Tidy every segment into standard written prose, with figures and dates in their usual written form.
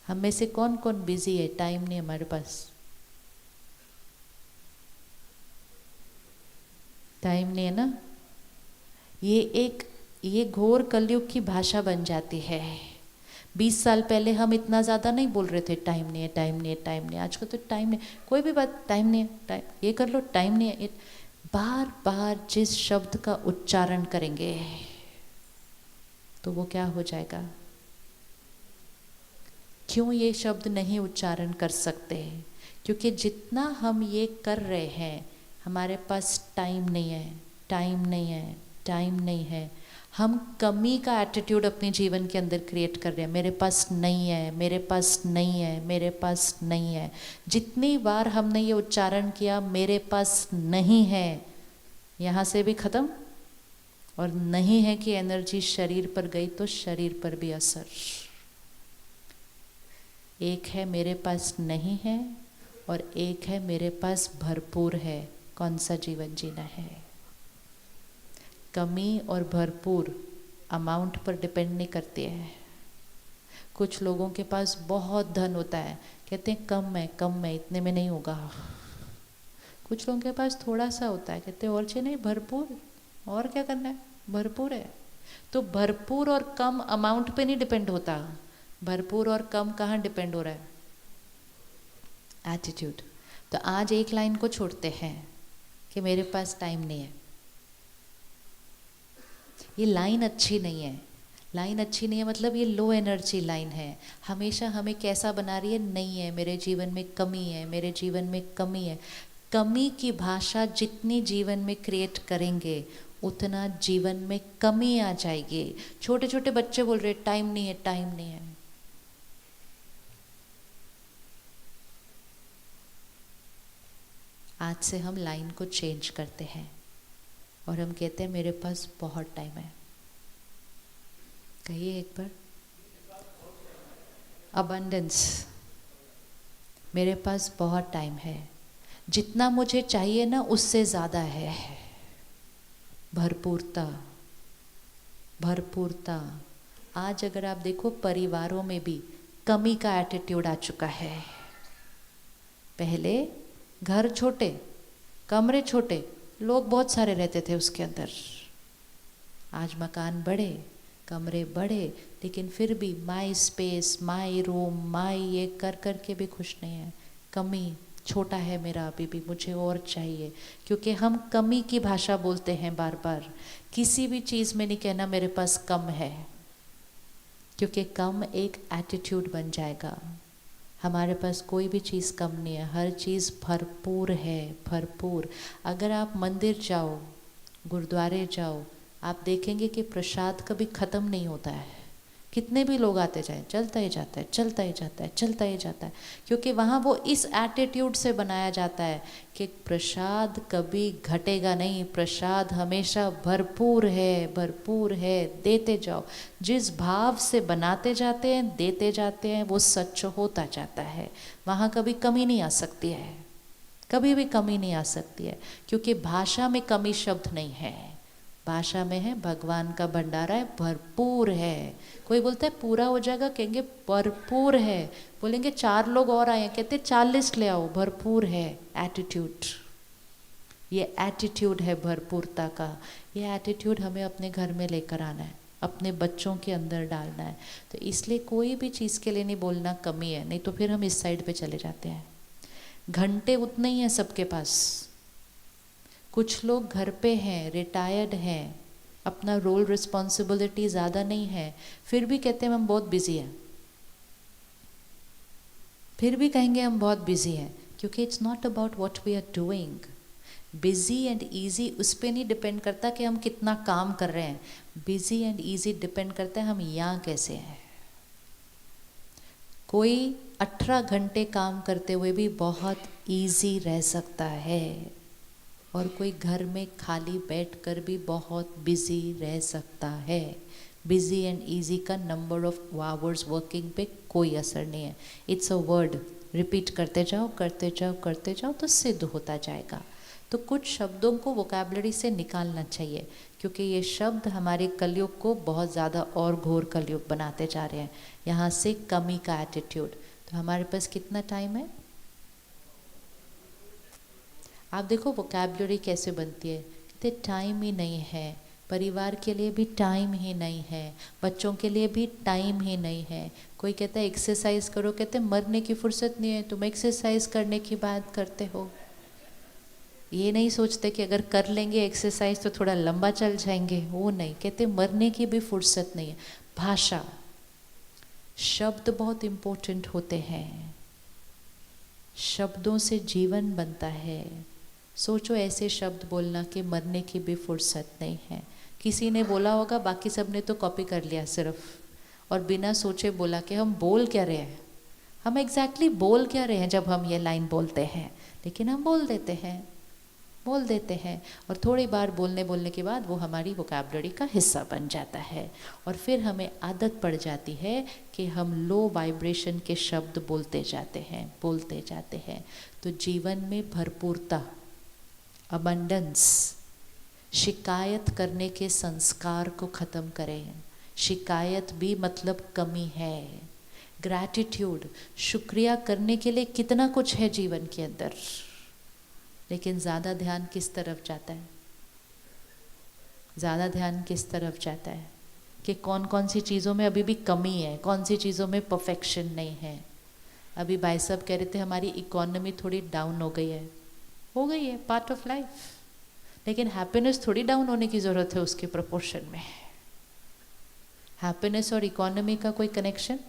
हम में से कौन कौन बिजी है, टाइम नहीं हमारे पास, टाइम नहीं है ना। ये घोर कलयुग की भाषा बन जाती है। 20 साल पहले हम इतना ज़्यादा नहीं बोल रहे थे टाइम नहीं है, टाइम नहीं है, टाइम नहीं है। आजकल तो टाइम नहीं, कोई भी बात टाइम नहीं है, टाइम ये कर लो, टाइम नहीं है। बार बार जिस शब्द का उच्चारण करेंगे तो वो क्या हो जाएगा। क्यों ये शब्द नहीं उच्चारण कर सकते? क्योंकि जितना हम ये कर रहे हैं हमारे पास टाइम नहीं है, टाइम नहीं है, टाइम नहीं है। हम कमी का एटीट्यूड अपने जीवन के अंदर क्रिएट कर रहे हैं। मेरे पास नहीं है, मेरे पास नहीं है, मेरे पास नहीं है। जितनी बार हमने ये उच्चारण किया मेरे पास नहीं है, यहाँ से भी खत्म। और नहीं है कि एनर्जी शरीर पर गई तो शरीर पर भी असर। एक है मेरे पास नहीं है और एक है मेरे पास भरपूर है। कौन सा जीवन जीना है? कमी और भरपूर अमाउंट पर डिपेंड नहीं करती है। कुछ लोगों के पास बहुत धन होता है, कहते हैं कम है, इतने में नहीं होगा। कुछ लोगों के पास थोड़ा सा होता है, कहते हैं और चाहिए नहीं, भरपूर, और क्या करना है, भरपूर है। तो भरपूर और कम अमाउंट पे नहीं डिपेंड होता। भरपूर और कम कहाँ डिपेंड हो रहा है? एटीट्यूड। तो आज एक लाइन को छोड़ते हैं कि मेरे पास टाइम नहीं है। ये लाइन अच्छी नहीं है। लाइन अच्छी नहीं है मतलब ये लो एनर्जी लाइन है। हमेशा हमें कैसा बना रही है? नहीं है, मेरे जीवन में कमी है, मेरे जीवन में कमी है। कमी की भाषा जितनी जीवन में क्रिएट करेंगे उतना जीवन में कमी आ जाएगी। छोटे छोटे बच्चे बोल रहे टाइम नहीं है, टाइम नहीं है। आज से हम लाइन को चेंज करते हैं और हम कहते हैं मेरे पास बहुत टाइम है। कहिए एक बार, अबंडेंस। मेरे पास बहुत टाइम है, जितना मुझे चाहिए ना उससे ज़्यादा है। भरपूरता, भरपूरता। आज अगर आप देखो परिवारों में भी कमी का एटीट्यूड आ चुका है। पहले घर छोटे, कमरे छोटे, लोग बहुत सारे रहते थे उसके अंदर। आज मकान बड़े, कमरे बड़े, लेकिन फिर भी माई स्पेस, माई रूम, माई ये कर कर के भी खुश नहीं है। कमी, छोटा है मेरा अभी भी, मुझे और चाहिए। क्योंकि हम कमी की भाषा बोलते हैं बार बार। किसी भी चीज़ में नहीं कहना मेरे पास कम है, क्योंकि कम एक एटीट्यूड बन जाएगा। हमारे पास कोई भी चीज़ कम नहीं है, हर चीज़ भरपूर है, भरपूर। अगर आप मंदिर जाओ, गुरुद्वारे जाओ, आप देखेंगे कि प्रसाद कभी ख़त्म नहीं होता है। कितने भी लोग आते जाएं, चलता ही जाता है, चलता ही जाता है, चलता ही जाता है। क्योंकि वहाँ वो इस एटीट्यूड से बनाया जाता है कि प्रसाद कभी घटेगा नहीं, प्रसाद हमेशा भरपूर है, भरपूर है, देते जाओ। जिस भाव से बनाते जाते हैं, देते जाते हैं, वो सच होता जाता है। वहाँ कभी कमी नहीं आ सकती है, कभी भी कमी नहीं आ सकती है। क्योंकि भाषा में कमी शब्द नहीं है, भाषा में है भगवान का भंडारा है, भरपूर है। कोई बोलता है पूरा हो जाएगा, कहेंगे भरपूर है। बोलेंगे 4 लोग और आए हैं, कहते 40 ले आओ, भरपूर है। एटीट्यूड, ये एटीट्यूड है भरपूरता का। ये एटीट्यूड हमें अपने घर में लेकर आना है, अपने बच्चों के अंदर डालना है। तो इसलिए कोई भी चीज़ के लिए नहीं बोलना कमी है, नहीं तो फिर हम इस साइड पे चले जाते हैं। घंटे उतने ही हैं सबके पास। कुछ लोग घर पे हैं, रिटायर्ड हैं, अपना रोल रिस्पॉन्सिबिलिटी ज़्यादा नहीं है, फिर भी कहते हैं हम बहुत बिजी हैं। फिर भी कहेंगे हम बहुत बिजी हैं, क्योंकि it's not about what we are doing. Busy and easy उस पर नहीं डिपेंड करता कि हम कितना काम कर रहे हैं। बिजी एंड ईजी डिपेंड करता है हम यहाँ कैसे हैं। कोई 18 घंटे काम करते हुए भी बहुत ईजी रह सकता है, और कोई घर में खाली बैठकर भी बहुत बिजी रह सकता है। बिजी एंड इजी का नंबर ऑफ आवर्स वर्किंग पे कोई असर नहीं है। इट्स अ वर्ड, रिपीट करते जाओ, करते जाओ, करते जाओ तो सिद्ध होता जाएगा। तो कुछ शब्दों को वोकैबुलरी से निकालना चाहिए, क्योंकि ये शब्द हमारे कलयुग को बहुत ज़्यादा और घोर कलयुग बनाते जा रहे हैं। यहाँ से कमी का एटीट्यूड। तो हमारे पास कितना टाइम है? आप देखो वोकैबुलरी कैसे बनती है, कहते टाइम ही नहीं है, परिवार के लिए भी टाइम ही नहीं है, बच्चों के लिए भी टाइम ही नहीं है। कोई कहता है एक्सरसाइज करो, कहते मरने की फुर्सत नहीं है, तुम एक्सरसाइज करने की बात करते हो। ये नहीं सोचते कि अगर कर लेंगे एक्सरसाइज तो थोड़ा लंबा चल जाएंगे, वो नहीं, कहते मरने की भी फुर्सत नहीं है। भाषा, शब्द बहुत इम्पोर्टेंट होते हैं, शब्दों से जीवन बनता है। सोचो ऐसे शब्द बोलना कि मरने की भी फुर्सत नहीं है। किसी ने बोला होगा, बाकी सब ने तो कॉपी कर लिया सिर्फ, और बिना सोचे बोला कि हम बोल क्या रहे हैं, हम एग्जैक्टली बोल क्या रहे हैं जब हम ये लाइन बोलते हैं, लेकिन हम बोल देते हैं और थोड़ी बार बोलने के बाद वो हमारी वोकैबुलरी का हिस्सा बन जाता है। और फिर हमें आदत पड़ जाती है कि हम लो वाइब्रेशन के शब्द बोलते जाते हैं। तो जीवन में भरपूरता, अबंडेंस, शिकायत करने के संस्कार को ख़त्म करें। शिकायत भी मतलब कमी है। ग्रैटिट्यूड, शुक्रिया करने के लिए कितना कुछ है जीवन के अंदर, लेकिन ज़्यादा ध्यान किस तरफ जाता है? ज़्यादा ध्यान किस तरफ जाता है कि कौन कौन सी चीज़ों में अभी भी कमी है, कौन सी चीज़ों में परफेक्शन नहीं है। अभी भाई साहब कह रहे थे हमारी इकोनॉमी थोड़ी डाउन हो गई है, पार्ट ऑफ लाइफ, लेकिन हैप्पीनेस थोड़ी डाउन होने की ज़रूरत है उसके प्रोपोर्शन में। हैप्पीनेस और इकोनॉमी का कोई कनेक्शन?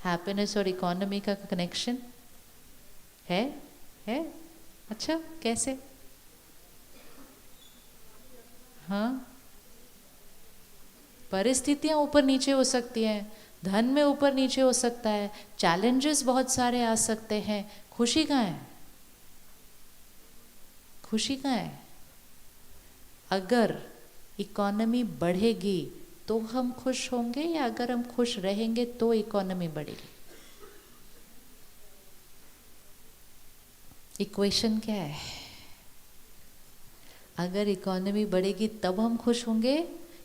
हैप्पीनेस और इकोनॉमी का कनेक्शन है? अच्छा, कैसे? हाँ, परिस्थितियां ऊपर नीचे हो सकती हैं, धन में ऊपर नीचे हो सकता है, चैलेंजेस बहुत सारे आ सकते हैं। खुशी कहाँ है? खुशी कहाँ है? अगर इकोनॉमी बढ़ेगी तो हम खुश होंगे, या अगर हम खुश रहेंगे तो इकोनॉमी बढ़ेगी? इक्वेशन क्या है? अगर इकोनॉमी बढ़ेगी तब हम खुश होंगे,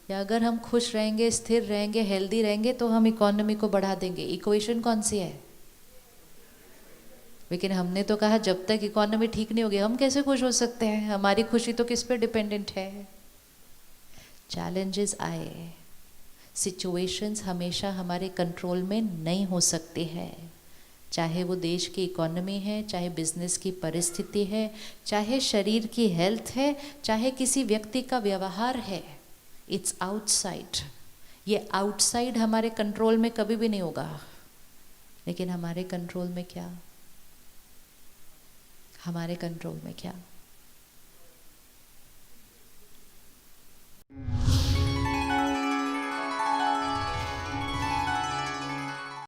या अगर हम खुश रहेंगे, स्थिर रहेंगे, हेल्दी रहेंगे तो हम इकोनॉमी को बढ़ा देंगे? इक्वेशन कौन सी है? लेकिन हमने तो कहा जब तक इकोनॉमी ठीक नहीं होगी हम कैसे खुश हो सकते हैं, हमारी खुशी तो किस पे डिपेंडेंट है? चैलेंजेस आए, सिचुएशंस हमेशा हमारे कंट्रोल में नहीं हो सकती है, चाहे वो देश की इकोनॉमी है, चाहे बिजनेस की परिस्थिति है, चाहे शरीर की हेल्थ है, चाहे किसी व्यक्ति का व्यवहार है। It's outside. ये आउटसाइड हमारे कंट्रोल में कभी भी नहीं होगा, लेकिन हमारे कंट्रोल में क्या? हमारे कंट्रोल में क्या?